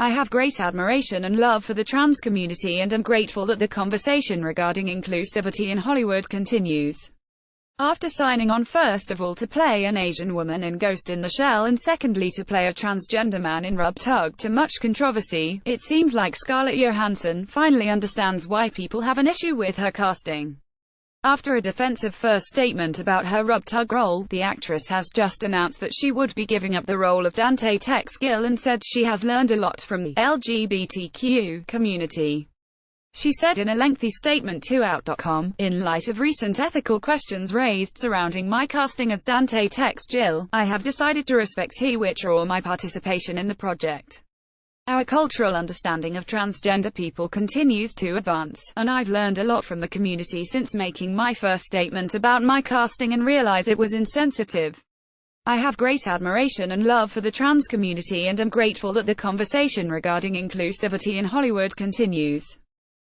I have great admiration and love for the trans community and am grateful that the conversation regarding inclusivity in Hollywood continues. After signing on first of all to play an Asian woman in Ghost in the Shell and secondly to play a transgender man in Rub Tug to much controversy, it seems like Scarlett Johansson finally understands why people have an issue with her casting. After a defensive first statement about her Rub Tug role, the actress has just announced that she would be giving up the role of Dante Tex Gill and said she has learned a lot from the LGBTQ community. She said in a lengthy statement to Out.com, "In light of recent ethical questions raised surrounding my casting as Dante Tex Gill, I have decided to respect he withdraw my participation in the project. Our cultural understanding of transgender people continues to advance, and I've learned a lot from the community since making my first statement about my casting and realize it was insensitive. I have great admiration and love for the trans community and am grateful that the conversation regarding inclusivity in Hollywood continues."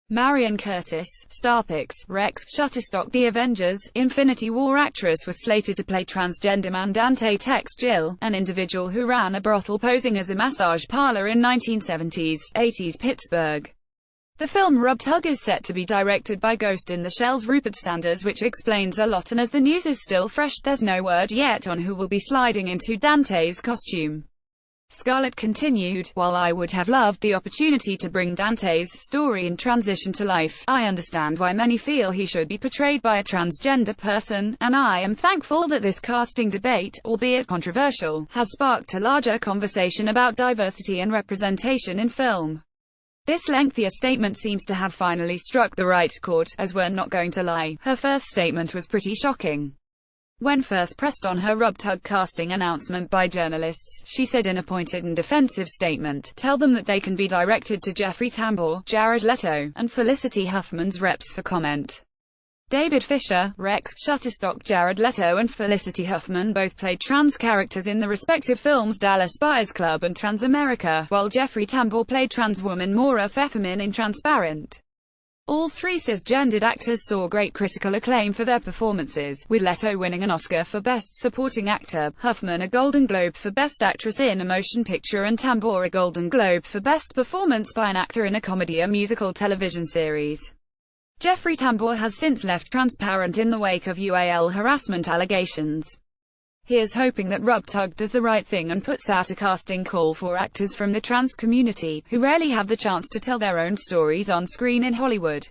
Marion Curtis, Starpix, Rex, Shutterstock. The Avengers: Infinity War actress was slated to play transgender man Dante Tex Gill, an individual who ran a brothel posing as a massage parlor in 1970s-80s Pittsburgh. The film Rub Tug is set to be directed by Ghost in the Shell's Rupert Sanders, which explains a lot, and as the news is still fresh, there's no word yet on who will be sliding into Dante's costume. Scarlett continued, "While I would have loved the opportunity to bring Dante's story and transition to life, I understand why many feel he should be portrayed by a transgender person, and I am thankful that this casting debate, albeit controversial, has sparked a larger conversation about diversity and representation in film." This lengthier statement seems to have finally struck the right chord, as we're not going to lie, her first statement was pretty shocking. When first pressed on her Rub Tug casting announcement by journalists, she said in a pointed and defensive statement, "Tell them that they can be directed to Jeffrey Tambor, Jared Leto, and Felicity Huffman's reps for comment." David Fisher, Rex, Shutterstock. Jared Leto and Felicity Huffman both played trans characters in the respective films Dallas Buyers Club and Transamerica, while Jeffrey Tambor played trans woman Maura Pfefferman in Transparent. All three cisgendered actors saw great critical acclaim for their performances, with Leto winning an Oscar for Best Supporting Actor, Huffman a Golden Globe for Best Actress in a Motion Picture, and Tambor a Golden Globe for Best Performance by an Actor in a Comedy or Musical Television Series. Jeffrey Tambor has since left Transparent in the wake of UAL harassment allegations. Here's hoping that Rub Tug does the right thing and puts out a casting call for actors from the trans community, who rarely have the chance to tell their own stories on screen in Hollywood.